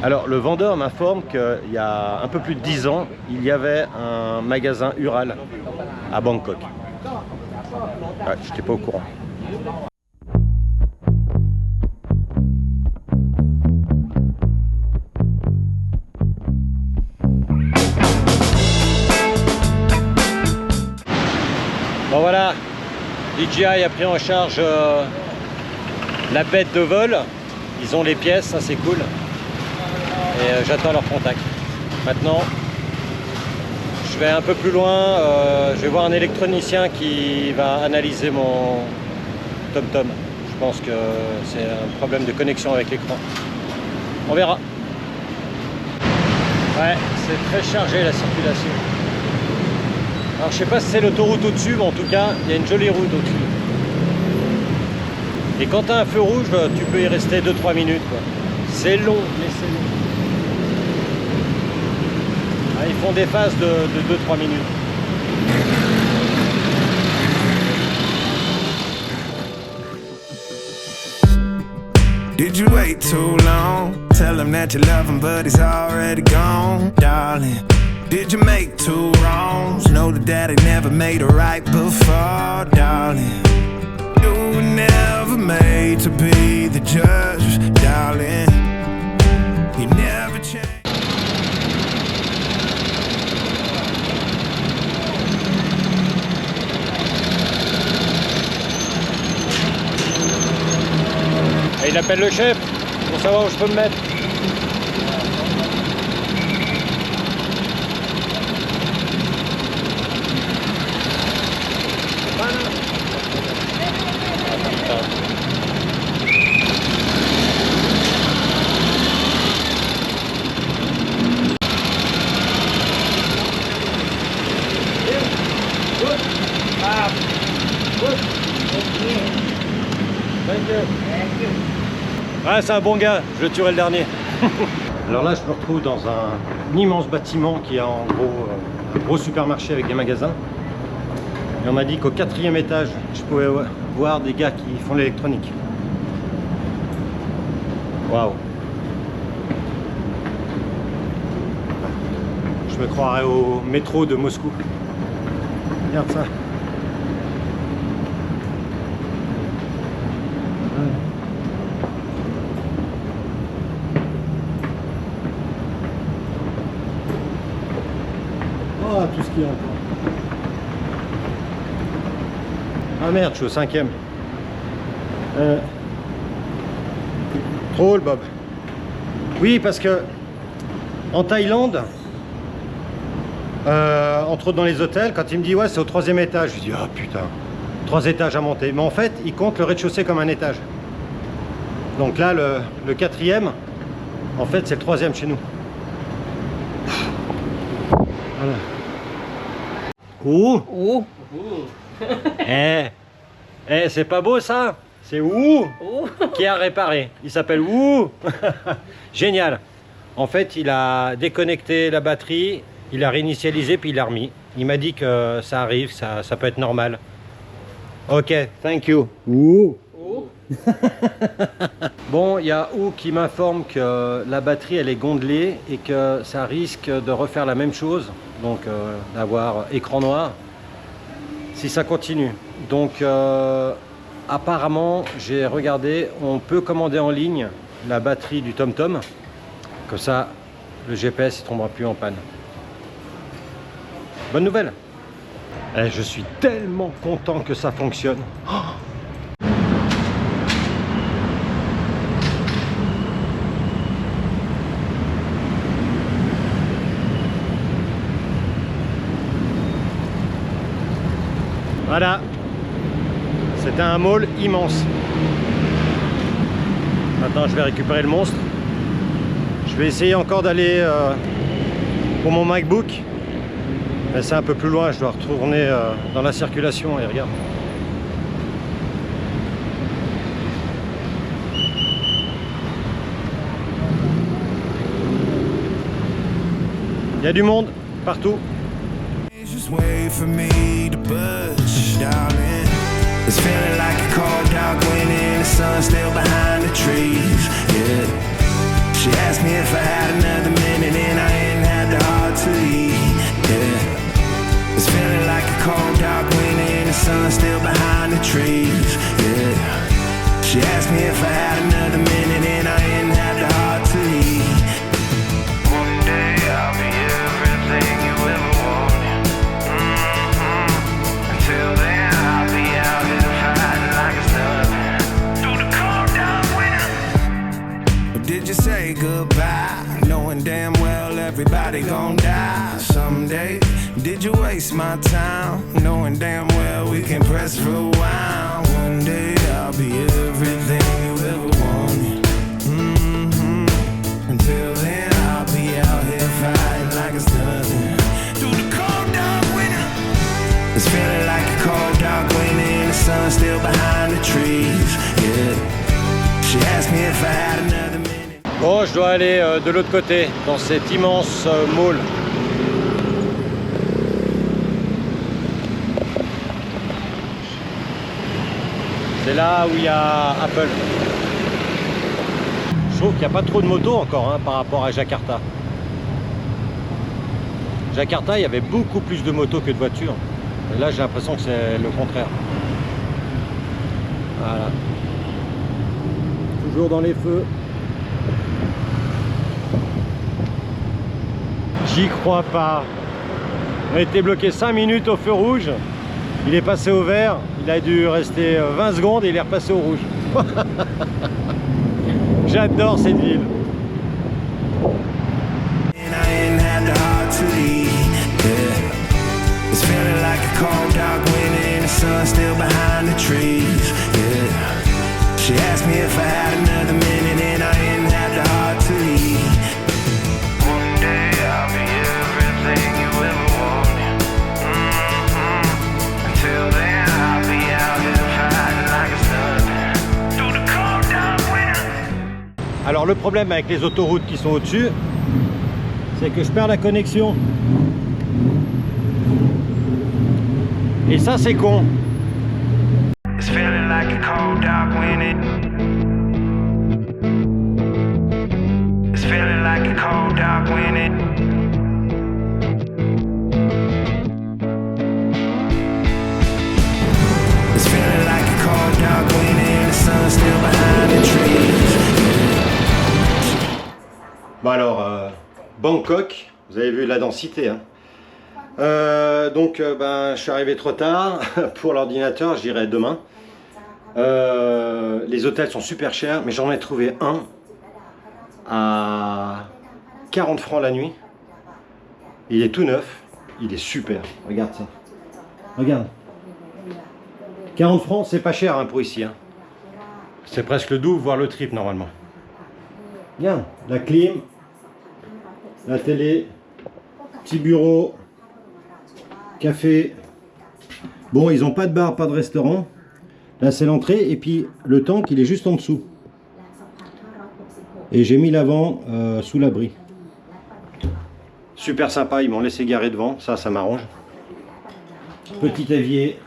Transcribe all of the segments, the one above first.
Alors, le vendeur m'informe qu'il y a un peu plus de 10 ans, il y avait un magasin Ural à Bangkok. Ouais, je n'étais pas au courant. Bon voilà, DJI a pris en charge la bête de vol. Ils ont les pièces, ça c'est cool. Et j'attends leur contact. Maintenant, je vais un peu plus loin. Je vais voir un électronicien qui va analyser mon TomTom. Je pense que c'est un problème de connexion avec l'écran. On verra. Ouais, c'est très chargé la circulation. Alors je sais pas si c'est l'autoroute au-dessus, mais en tout cas, il y a une jolie route au-dessus. Et quand tu as un feu rouge, tu peux y rester 2-3 minutes. C'est long, mais c'est long. Ah, ils font des phases de 2-3 minutes. Did you wait too long? Tell him that you love him, but he's already gone, darling. Did you make two wrongs? Know that daddy never made a right before, darling. You were never made to be the judge, darling. You never changed. Et il appelle le chef pour savoir où je peux me mettre. Ah, c'est un bon gars, je le tuerai le dernier. Alors là, je me retrouve dans un immense bâtiment qui a en gros un gros supermarché avec des magasins. Et on m'a dit qu'au 4e étage, je pouvais voir des gars qui font l'électronique. Waouh! Je me croirais au métro de Moscou. Regarde ça. Oh, tout ce qu'il y a encore. Ah merde, je suis au 5e. Drôle, Bob. Oui, parce que en Thaïlande, entre autres dans les hôtels, quand il me dit ouais, c'est au 3e étage, je dis ah putain, 3 étages à monter. Mais en fait, il compte le rez-de-chaussée comme un étage. Donc là, le 4e, en fait, c'est le 3e chez nous. Voilà. Ouh. Ouh. C'est pas beau ça? C'est Ouh qui a réparé. Il s'appelle Ouh. Génial. En fait, il a déconnecté la batterie, il a réinitialisé puis il l'a remis. Il m'a dit que ça arrive, ça peut être normal. Ok, thank you. Ouh. Bon, il y a Ouh qui m'informe que la batterie elle est gondelée et que ça risque de refaire la même chose, donc d'avoir écran noir si ça continue. Donc apparemment, j'ai regardé, on peut commander en ligne la batterie du TomTom, comme ça le GPS ne tombera plus en panne. Bonne nouvelle. Je suis tellement content que ça fonctionne. Oh, voilà, c'était un mall immense. Maintenant, je vais récupérer le monstre. Je vais essayer encore d'aller pour mon MacBook. Mais c'est un peu plus loin, je dois retourner dans la circulation et regarde. Il y a du monde partout. Just wait for me to push, darling. It's feeling like a cold dark winter, the sun's still behind the trees. Yeah, she asked me if I had still behind the trees. Yeah. She asked me if I had another minute and I didn't have the heart to leave. One day I'll be everything you ever wanted. Until then I'll be out here fighting like it's nothing. Through the cold dark winter. Did you say goodbye, knowing damn well everybody gon' die someday? Did you waste my time, knowing damn well we can press rewind? One day I'll be everything you ever wanted. Until then I'll be out here fighting like it's nothing. Through the cold dark winter. It's feeling like a cold dark winter and the sun still behind the trees. Yeah. She asked me if I had another minute. Bon, je dois aller de l'autre côté, dans cet immense mall. C'est là où il y a Apple. Je trouve qu'il n'y a pas trop de motos encore hein, par rapport à Jakarta. Jakarta, il y avait beaucoup plus de motos que de voitures. Et là, j'ai l'impression que c'est le contraire. Voilà. Toujours dans les feux. J'y crois pas. On a été bloqué 5 minutes au feu rouge. Il est passé au vert. Il a dû rester 20 secondes et il est repassé au rouge. J'adore cette ville. Alors le problème avec les autoroutes qui sont au-dessus, c'est que je perds la connexion. Et ça c'est con. It's feeling like a cold dark winter. It's feeling like a cold dark winter. It's feeling like a cold dark winter and the sun still behind the trees. Bon alors, Bangkok, vous avez vu la densité. Hein. Ben, je suis arrivé trop tard pour l'ordinateur, j'irai demain. Les hôtels sont super chers, mais j'en ai trouvé un à 40 francs la nuit. Il est tout neuf, il est super, regarde ça. Regarde. 40 francs, c'est pas cher hein, pour ici. Hein. C'est presque le double, voire le triple normalement. Bien, la clim. La télé, petit bureau, café. Bon, ils n'ont pas de bar, pas de restaurant. Là, c'est l'entrée. Et puis, le tank, il est juste en dessous. Et j'ai mis l'avant sous l'abri. Super sympa, ils m'ont laissé garer devant. Ça m'arrange. Petit évier.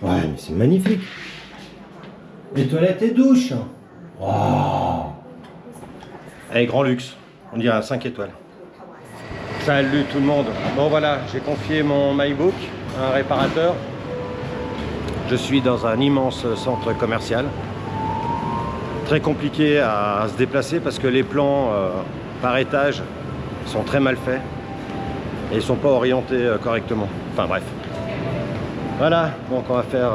Ouais, mais c'est magnifique. Les toilettes et douches. Wow. Et grand luxe. On dirait un 5 étoiles. Salut tout le monde. Bon voilà, j'ai confié mon MacBook à un réparateur. Je suis dans un immense centre commercial. Très compliqué à se déplacer parce que les plans par étage sont très mal faits. Et ils ne sont pas orientés correctement. Enfin bref. Voilà, donc on va faire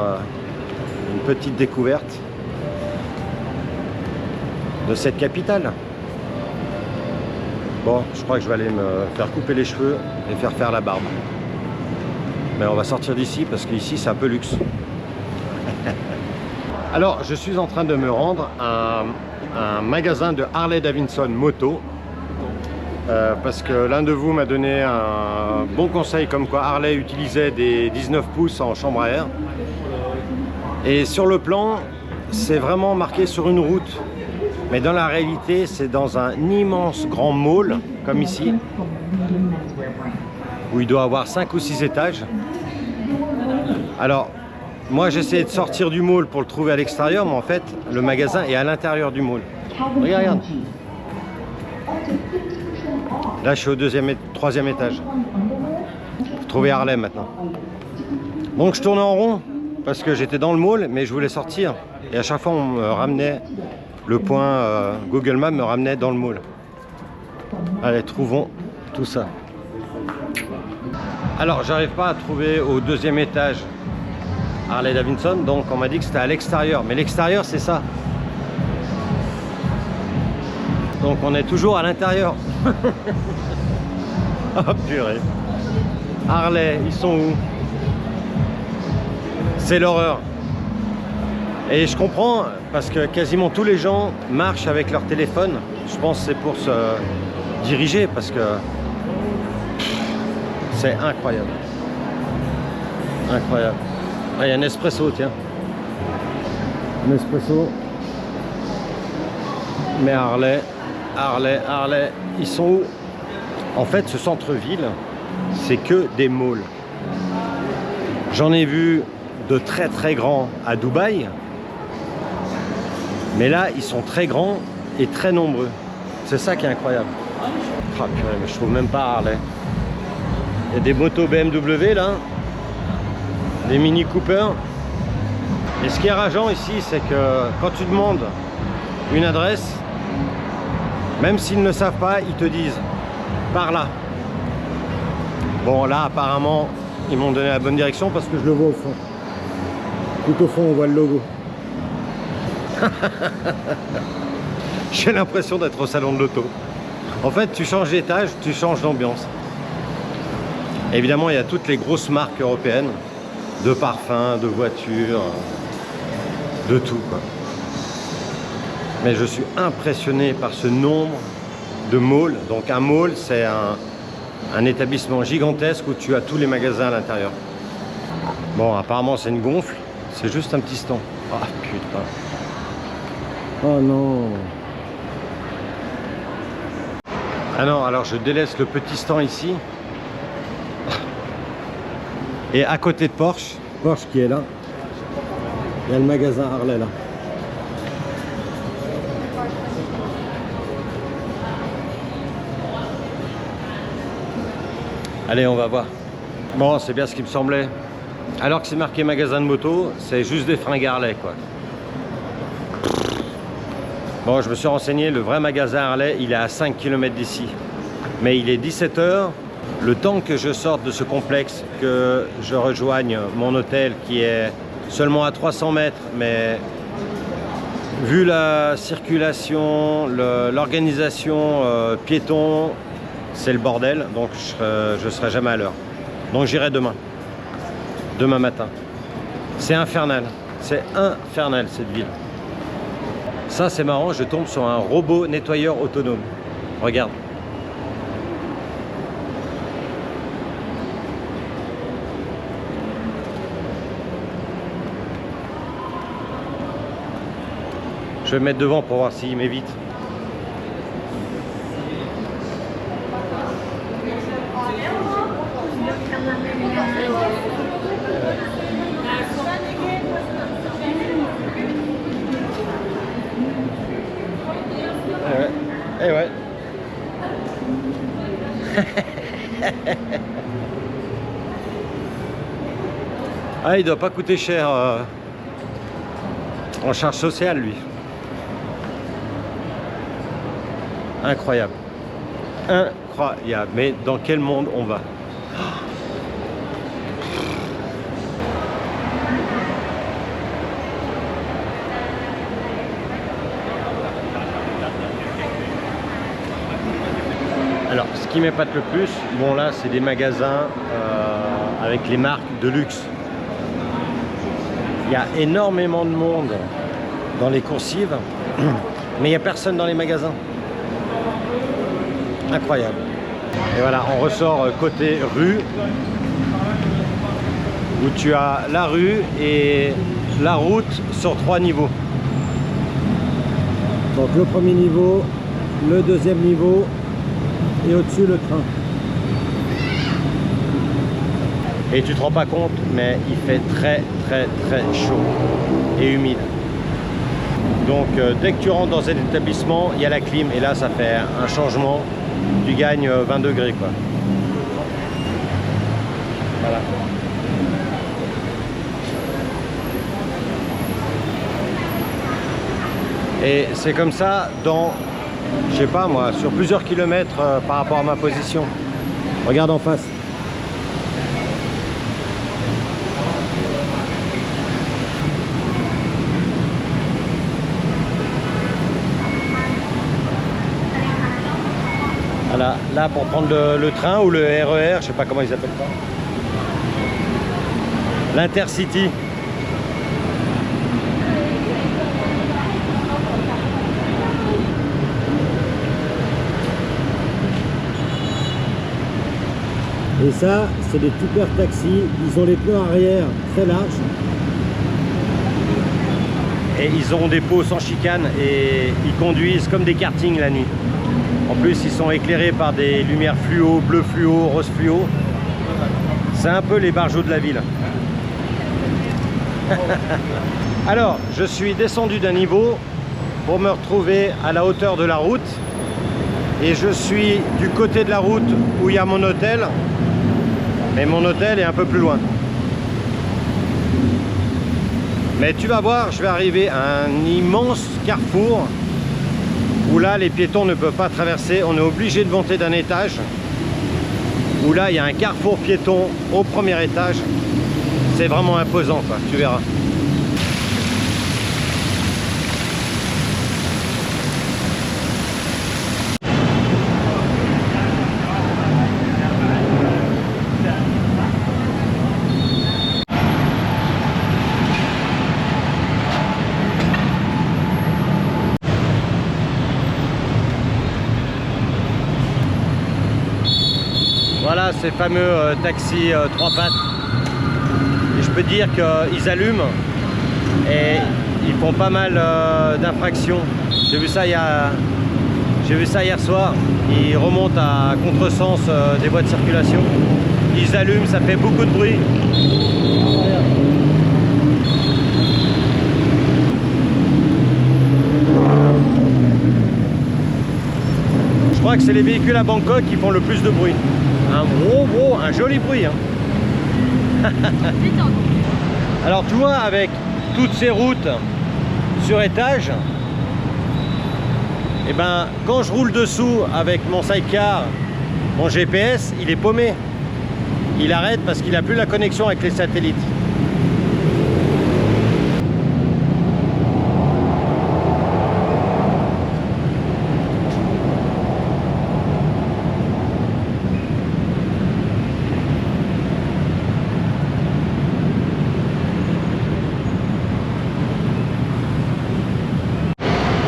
une petite découverte de cette capitale. Bon, je crois que je vais aller me faire couper les cheveux et faire la barbe. Mais on va sortir d'ici parce qu'ici c'est un peu luxe. Alors, je suis en train de me rendre à un magasin de Harley Davidson moto. Parce que l'un de vous m'a donné un bon conseil comme quoi Harley utilisait des 19 pouces en chambre à air. Et sur le plan, c'est vraiment marqué sur une route. Mais dans la réalité, c'est dans un immense grand mall, comme ici, où il doit avoir 5 ou 6 étages. Alors, moi j'essayais de sortir du mall pour le trouver à l'extérieur, mais en fait, le magasin est à l'intérieur du mall. Regarde. Là, je suis au 3e étage. Faut trouver Harley maintenant. Donc je tournais en rond parce que j'étais dans le mall, mais je voulais sortir. Et à chaque fois, on me ramenait, le point Google Maps me ramenait dans le mall. Allez, trouvons tout ça. Alors, j'arrive pas à trouver au deuxième étage Harley Davidson, donc on m'a dit que c'était à l'extérieur. Mais l'extérieur, c'est ça. Donc on est toujours à l'intérieur. Oh purée. Harley, ils sont où? C'est l'horreur. Et je comprends, parce que quasiment tous les gens marchent avec leur téléphone. Je pense que c'est pour se diriger, parce que c'est incroyable. Incroyable. Ah, il y a un espresso, tiens. Un espresso. Mais Harley, ils sont où? En fait, ce centre-ville, c'est que des malls. J'en ai vu de très très grands à Dubaï. Mais là, ils sont très grands et très nombreux. C'est ça qui est incroyable. Ah, purée, mais je trouve même pas Harley. Il y a des motos BMW là. Des Mini Cooper. Et ce qui est rageant ici, c'est que quand tu demandes une adresse, même s'ils ne savent pas, ils te disent par là. Bon, là, apparemment, ils m'ont donné la bonne direction parce que je le vois au fond. Tout au fond, on voit le logo. J'ai l'impression d'être au salon de l'auto. En fait, tu changes d'étage, tu changes d'ambiance. Évidemment, il y a toutes les grosses marques européennes de parfums, de voitures, de tout, quoi. Mais je suis impressionné par ce nombre de malls. Donc un mall, c'est un établissement gigantesque où tu as tous les magasins à l'intérieur. Bon, apparemment c'est une gonfle, c'est juste un petit stand. Ah putain. Oh non. Ah non, alors je délaisse le petit stand ici. Et à côté de Porsche qui est là, il y a le magasin Harley là. Allez, on va voir. Bon, c'est bien ce qui me semblait. Alors que c'est marqué magasin de moto, c'est juste des fringues Harley, quoi. Bon, je me suis renseigné, le vrai magasin Harley, il est à 5 km d'ici. Mais il est 17 h. Le temps que je sorte de ce complexe, que je rejoigne mon hôtel qui est seulement à 300 mètres, mais vu la circulation, l'organisation piéton, c'est le bordel, donc je serai jamais à l'heure. Donc j'irai demain matin. C'est infernal cette ville. Ça c'est marrant, je tombe sur un robot nettoyeur autonome. Regarde. Je vais me mettre devant pour voir s'il m'évite. Eh ouais. Ah, il doit pas coûter cher en charge sociale, lui. Incroyable. Incroyable. Mais dans quel monde on va? Alors, ce qui m'épate le plus, bon là, c'est des magasins avec les marques de luxe. Il y a énormément de monde dans les coursives, mais il n'y a personne dans les magasins. Incroyable. Et voilà, on ressort côté rue, où tu as la rue et la route sur 3 niveaux. Donc le premier niveau, le deuxième niveau, et au-dessus le train. Et tu te rends pas compte, mais il fait très très très chaud et humide. Donc dès que tu rentres dans cet établissement, il y a la clim et là ça fait un changement. Tu gagnes 20 degrés quoi. Voilà. Et c'est comme ça dans, je sais pas moi, sur plusieurs kilomètres par rapport à ma position. Regarde en face. Voilà, là pour prendre le train ou le RER, je sais pas comment ils appellent ça. L'Intercity. Et ça, c'est des super taxis. Ils ont les pneus arrière très larges. Et ils ont des pots sans chicane et ils conduisent comme des kartings la nuit. En plus, ils sont éclairés par des lumières fluo, bleu fluo, rose fluo. C'est un peu les barjots de la ville. Alors, je suis descendu d'un niveau pour me retrouver à la hauteur de la route. Et je suis du côté de la route où il y a mon hôtel. Mais mon hôtel est un peu plus loin. Mais tu vas voir, je vais arriver à un immense carrefour où là les piétons ne peuvent pas traverser. On est obligé de monter d'un étage. Où là il y a un carrefour piéton au premier étage. C'est vraiment imposant, quoi, tu verras. Voilà ces fameux taxis 3 pattes. Et je peux dire qu'ils allument et ils font pas mal d'infractions. J'ai vu ça hier soir. Ils remontent à contresens des voies de circulation. Ils allument, ça fait beaucoup de bruit. Je crois que c'est les véhicules à Bangkok qui font le plus de bruit. Un joli bruit. Hein. Alors tu vois, avec toutes ces routes sur étage, et ben quand je roule dessous avec mon sidecar, mon GPS, il est paumé. Il arrête parce qu'il n'a plus la connexion avec les satellites.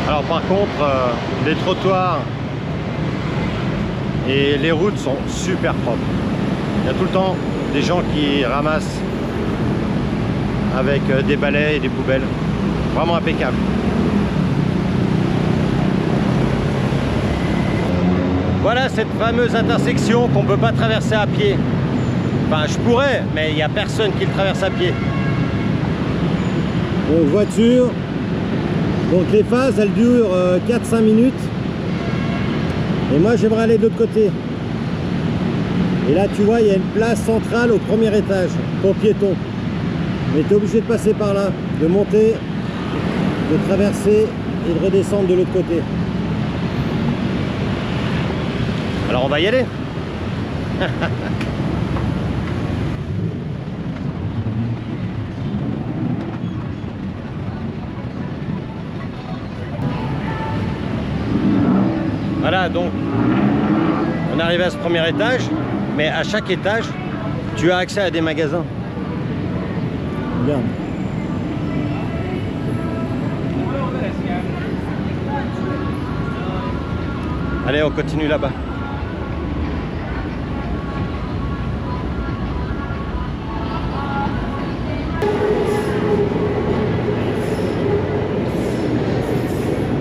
Alors par contre, les trottoirs et les routes sont super propres. Il y a tout le temps des gens qui ramassent avec des balais et des poubelles. Vraiment impeccable. Voilà cette fameuse intersection qu'on ne peut pas traverser à pied. Enfin, je pourrais, mais il n'y a personne qui le traverse à pied. Donc voiture. Donc les phases, elles durent 4-5 minutes. Et moi, j'aimerais aller de l'autre côté. Et là, tu vois, il y a une place centrale au premier étage pour piétons. Mais tu es obligé de passer par là, de monter, de traverser et de redescendre de l'autre côté. Alors on va y aller. Voilà, donc on arrive à ce premier étage, mais à chaque étage, tu as accès à des magasins. Regarde. Allez, on continue là-bas.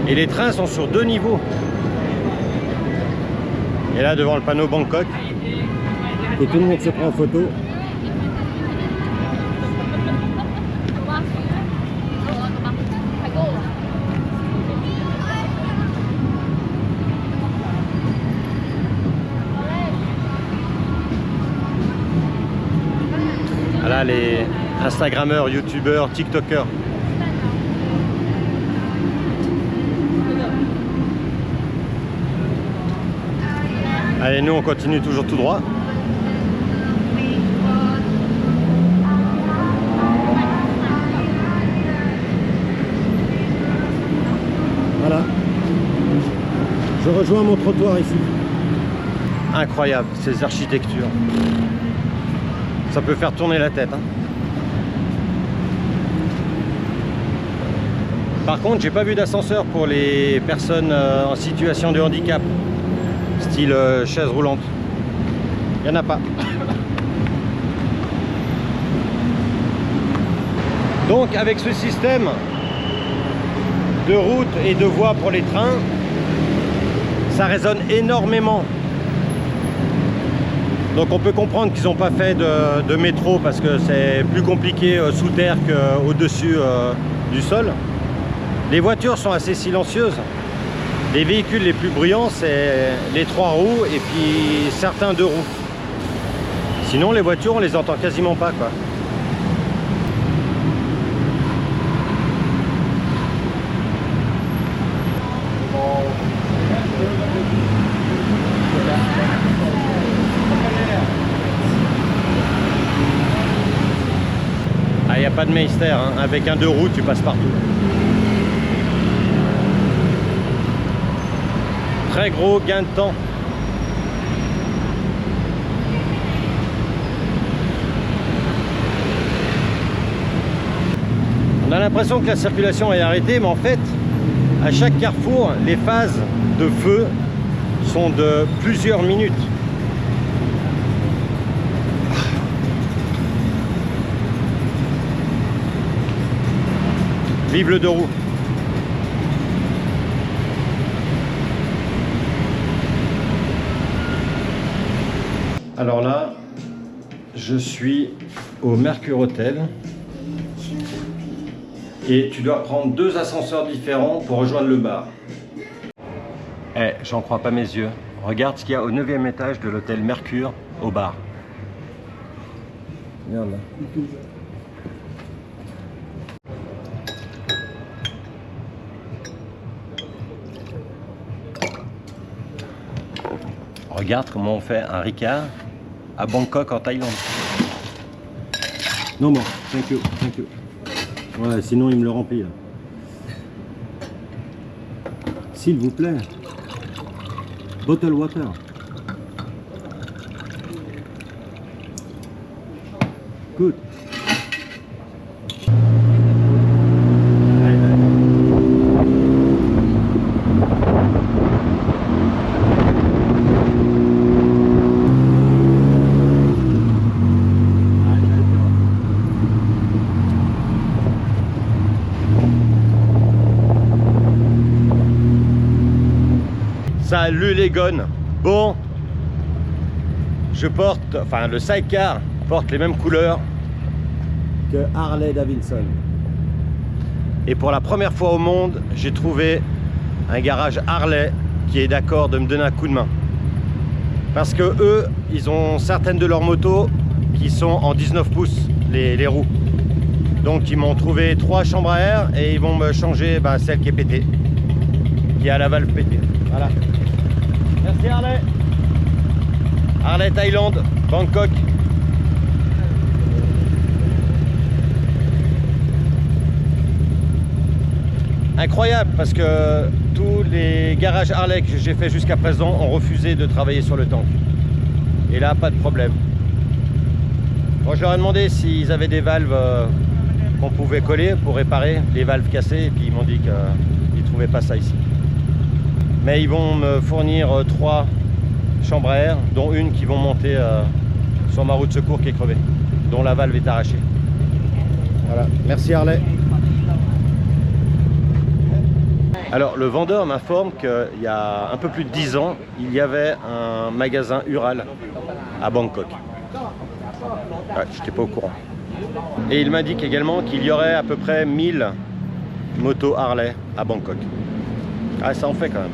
Et les trains sont sur 2 niveaux. Et là, devant le panneau Bangkok, et tout le monde se prend en photo. Voilà les Instagrammeurs, YouTubeurs, TikTokers. Allez, nous on continue toujours tout droit. Voilà. Je rejoins mon trottoir ici. Incroyable, ces architectures. Ça peut faire tourner la tête. Hein. Par contre, j'ai pas vu d'ascenseur pour les personnes en situation de handicap, style chaise roulante. Il n'y en a pas. Donc avec ce système de route et de voies pour les trains, ça résonne énormément. Donc on peut comprendre qu'ils n'ont pas fait de métro parce que c'est plus compliqué sous terre qu'au-dessus du sol. Les voitures sont assez silencieuses. Les véhicules les plus bruyants, c'est les 3 roues et puis certains 2 roues. Sinon les voitures, on les entend quasiment pas, quoi. Ah, il n'y a pas de meister, hein. Avec un 2 roues, tu passes partout. Très gros gain de temps. On a l'impression que la circulation est arrêtée, mais en fait, à chaque carrefour, les phases de feu sont de plusieurs minutes. Vive le 2 roues. Alors là, je suis au Mercure Hotel et tu dois prendre 2 ascenseurs différents pour rejoindre le bar. Eh, j'en crois pas mes yeux. Regarde ce qu'il y a au 9e étage de l'hôtel Mercure au bar. Regarde là. Regarde comment on fait un Ricard à Bangkok en Thaïlande. Non, bon, thank you. Ouais, sinon il me le remplit là. S'il vous plaît. Bottle water. Good. Salut les gones. Bon, je porte, enfin le sidecar porte les mêmes couleurs Que Harley Davidson. et pour la première fois au monde, j'ai trouvé un garage Harley qui est d'accord de me donner un coup de main. Parce que eux, ils ont certaines de leurs motos qui sont en 19 pouces, les roues. Donc ils m'ont trouvé 3 chambres à air et ils vont me changer celle qui est pétée, qui a la valve pétée. Voilà. Merci Harley. Harley Thaïlande, Bangkok. Incroyable parce que tous les garages Harley que j'ai fait jusqu'à présent ont refusé de travailler sur le tank. Et là, pas de problème. Bon, je leur ai demandé s'ils avaient des valves qu'on pouvait coller pour réparer les valves cassées et puis ils m'ont dit qu'ils ne trouvaient pas ça ici. Mais ils vont me fournir 3 chambres à air, dont une qui vont monter sur ma roue de secours qui est crevée, dont la valve est arrachée. Voilà, merci Harley. Alors le vendeur m'informe qu'il y a un peu plus de 10 ans, il y avait un magasin Ural à Bangkok. Ouais, je n'étais pas au courant. Et il m'indique également qu'il y aurait à peu près 1000 motos Harley à Bangkok. Ah, ça en fait quand même.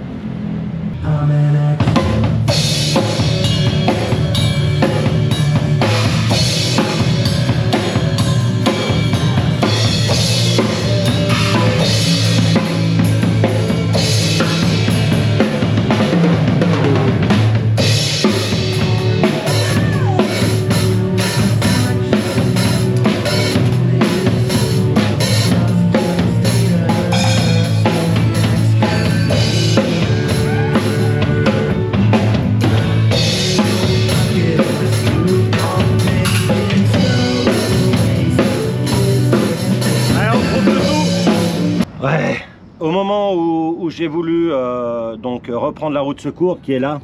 moment où j'ai voulu donc reprendre la roue de secours qui est là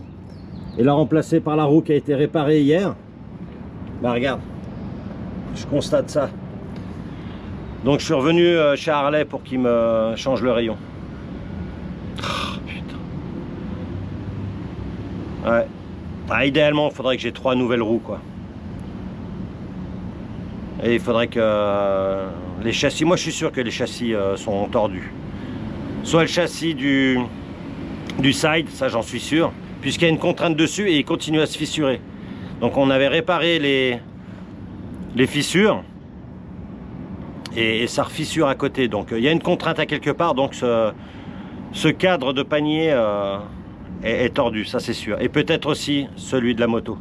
et la remplacer par la roue qui a été réparée hier, bah regarde, je constate ça. Donc je suis revenu chez Harley pour qu'il me change le rayon. Oh, putain. Ouais. Ah, idéalement, il faudrait que j'ai 3 nouvelles roues, quoi. Et il faudrait que les châssis, moi je suis sûr que les châssis sont tordus. Soit le châssis du side, ça j'en suis sûr, puisqu'il y a une contrainte dessus et il continue à se fissurer. Donc on avait réparé les fissures et ça refissure à côté. Donc il y a une contrainte à quelque part, donc ce cadre de panier est tordu, ça c'est sûr. Et peut-être aussi celui de la moto.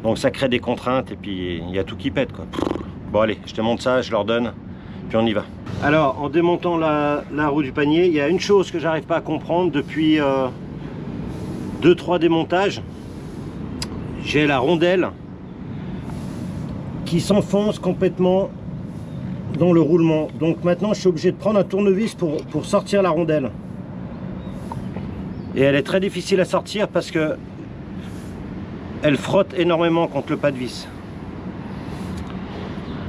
Donc ça crée des contraintes et puis il y a tout qui pète, quoi. Bon allez, je te montre ça, je leur donne, puis on y va. Alors en démontant la roue du panier, il y a une chose que j'arrive pas à comprendre depuis 2-3 démontages. J'ai la rondelle qui s'enfonce complètement dans le roulement. Donc maintenant je suis obligé de prendre un tournevis pour sortir la rondelle. Et elle est très difficile à sortir parce que elle frotte énormément contre le pas de vis.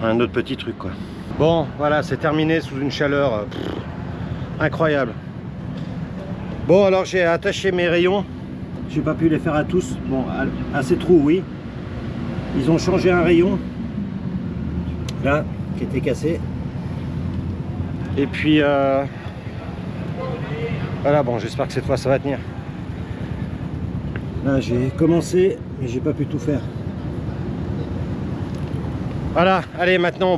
Un autre petit truc, quoi. Bon, voilà, c'est terminé sous une chaleur incroyable. Bon, alors j'ai attaché mes rayons. J'ai pas pu les faire à tous. Bon, à ces trous, oui. Ils ont changé un rayon. Là, qui était cassé. Et puis, voilà, bon, j'espère que cette fois ça va tenir. Là, j'ai commencé, mais j'ai pas pu tout faire. Voilà, allez, maintenant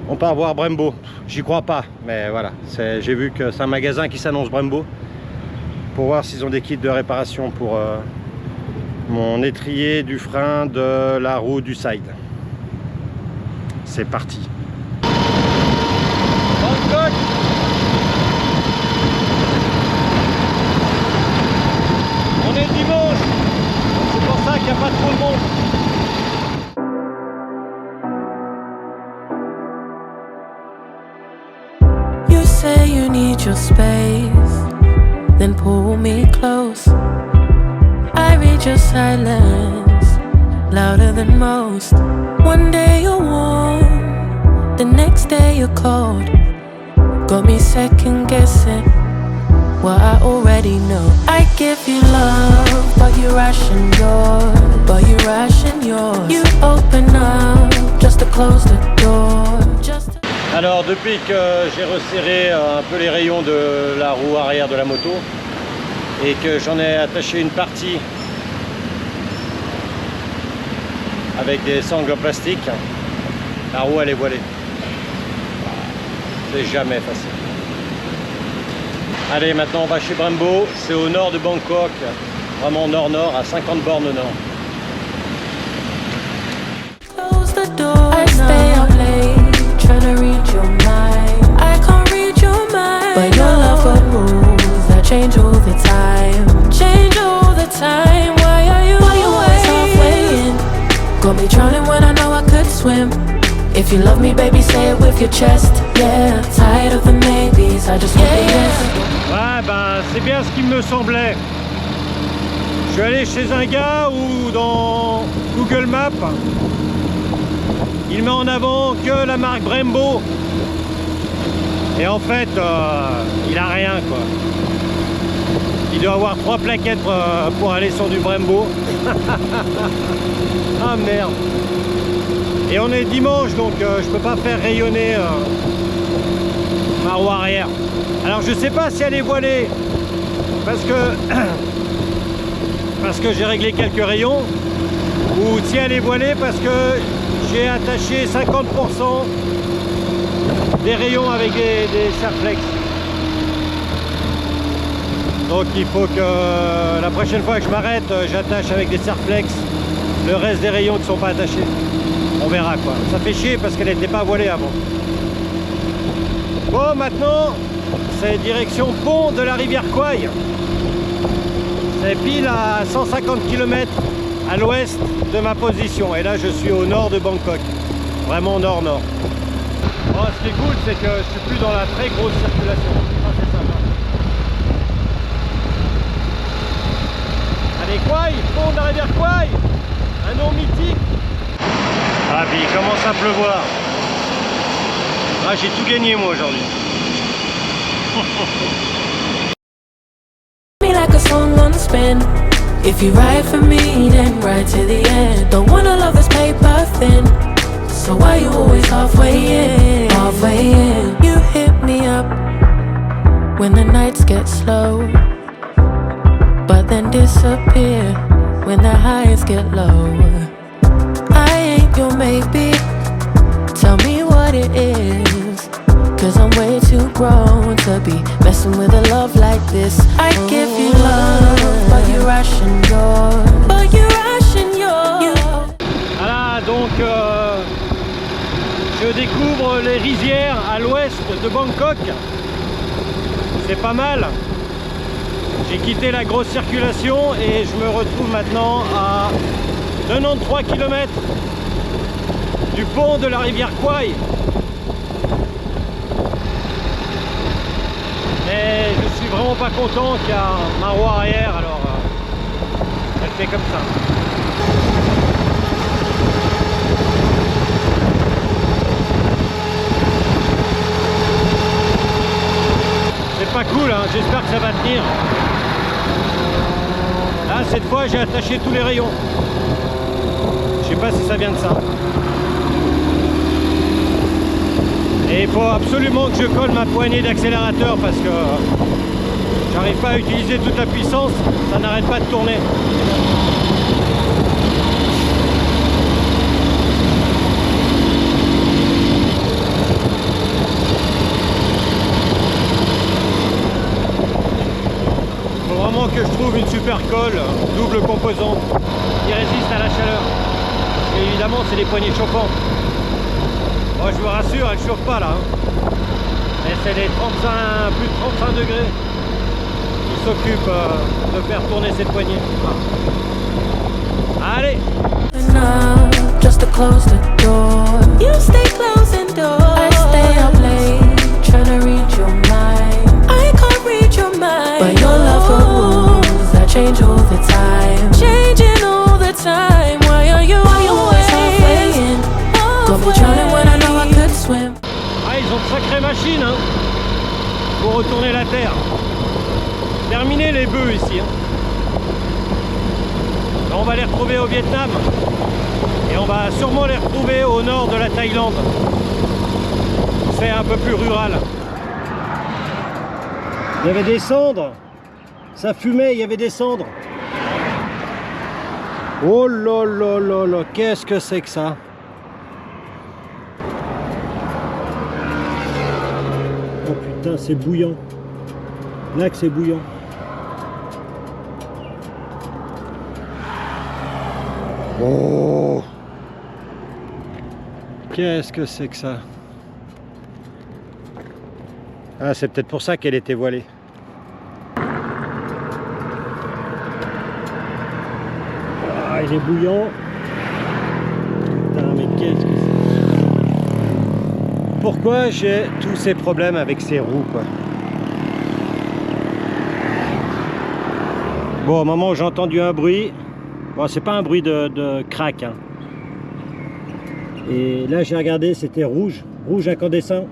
on part voir Brembo. J'y crois pas, mais voilà. J'ai vu que c'est un magasin qui s'annonce Brembo pour voir s'ils ont des kits de réparation pour mon étrier du frein de la roue du side. C'est parti. Bangkok. On est dimanche, c'est pour ça qu'il n'y a pas trop de monde. You say you need your space, then pull me close. I read your silence, louder than most. One day you're warm, the next day you're cold. Got me second guessing what I already know. I give you love, but you ration yours. You open up just to close the door. Alors depuis que j'ai resserré un peu les rayons de la roue arrière de la moto et que j'en ai attaché une partie avec des sangles en plastique, la roue elle est voilée. C'est jamais facile. Allez, maintenant on va chez Brembo, c'est au nord de Bangkok, vraiment nord-nord, à 50 bornes au nord. Close the door, I stay up late, trying to read your mind. I can't read your mind, but your love got rules that change all the time. Change all the time, why are you always halfway in? Got me drowning when I know I could swim. If you love me, baby, say it with your chest. Yeah, tired of the maybes, I just want the yes. Ouais, ben c'est bien ce qui me semblait. Je suis allé chez un gars où dans Google Maps, il met en avant que la marque Brembo. Et en fait, il a rien, quoi. Il doit avoir 3 plaquettes pour aller sur du Brembo. Ah merde. Et on est dimanche, donc je peux pas faire rayonner ma roue arrière. Alors je sais pas si elle est voilée parce que j'ai réglé quelques rayons, ou si elle est voilée parce que j'ai attaché 50% des rayons avec des serflex. Donc il faut que la prochaine fois que je m'arrête, j'attache avec des serflex le reste des rayons qui ne sont pas attachés. On verra, quoi. Ça fait chier parce qu'elle n'était pas voilée avant. Bon, maintenant c'est direction pont de la rivière Kwai. C'est pile à 150 km à l'ouest de ma position. Et là je suis au nord de Bangkok. Vraiment nord-nord. Oh, ce qui est cool, c'est que je suis plus dans la très grosse circulation. Ça, c'est sympa. Allez, Kouaï, pont de la rivière Kouaï, un nom mythique. Ah, puis il commence à pleuvoir. Ah, j'ai tout gagné moi aujourd'hui. Me like a song on spin. If you ride for me, then ride to the end. Don't wanna love this paper thin. So why you always halfway in? Halfway in. You hit me up when the nights get slow, but then disappear when the highs get low. I ain't your maybe. Tell me what it is, 'cause I'm way too grown to be messing with a love like this. I give you love, but you ration yours. But you ration yours. Voilà, donc je découvre les rizières à l'ouest de Bangkok. C'est pas mal. J'ai quitté la grosse circulation et je me retrouve maintenant à 93 km du pont de la rivière Kouaï. Mais je suis vraiment pas content car ma roue arrière, alors elle fait comme ça. C'est pas cool, hein, j'espère que ça va tenir. Là, cette fois, j'ai attaché tous les rayons. Je sais pas si ça vient de ça. Et il faut absolument que je colle ma poignée d'accélérateur parce que j'arrive pas à utiliser toute la puissance, ça n'arrête pas de tourner. Il faut vraiment que je trouve une super colle, double composante, qui résiste à la chaleur. Et évidemment, c'est des poignées chauffantes. Bon, je vous rassure, elle ne chauffe pas là. Hein. Et c'est les 35, plus de 35 degrés qui s'occupent de faire tourner cette poignée. Ah. Allez! Enough just to close the door. You stay closing doors. I stay up late trying to read your mind. I can't read your mind, but your love for rules that change all the time. Changing all the time. Why are you always halfway in? Got me drowning when I know I could swim. Ah, ils ont de sacrées machines hein, pour retourner la terre. Terminé les bœufs ici. Hein. Là, on va les retrouver au Vietnam. Et on va sûrement les retrouver au nord de la Thaïlande. C'est un peu plus rural. Il y avait des cendres. Ça fumait, il y avait des cendres. Oh là là là là, qu'est-ce que c'est que ça? Oh putain, c'est bouillant. Là que c'est bouillant. Oh! Qu'est-ce que c'est que ça? Ah, c'est peut-être pour ça qu'elle était voilée. Ah, il est bouillant. Putain, mais qu'est-ce que c'est? Pourquoi j'ai tous ces problèmes avec ces roues, quoi? Bon, au moment où j'ai entendu un bruit, bon, c'est pas un bruit de crack, hein. Et là, j'ai regardé, c'était rouge, rouge incandescent,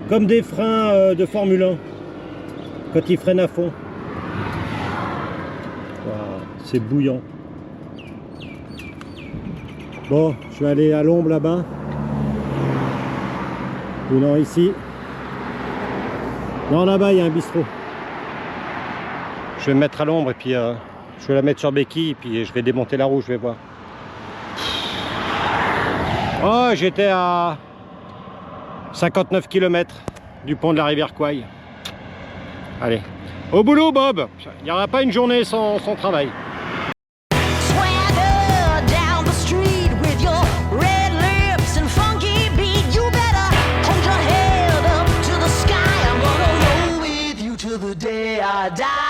comme des freins de Formule 1, quand ils freinent à fond. Wow, c'est bouillant. Bon, je vais aller à l'ombre là-bas. Ou non, ici. Non, là-bas, il y a un bistrot. Je vais me mettre à l'ombre et puis je vais la mettre sur béquille et puis je vais démonter la roue, je vais voir. Oh, j'étais à 59 km du pont de la rivière Kouaï. Allez, au boulot Bob. Il n'y aura pas une journée sans travail. Die.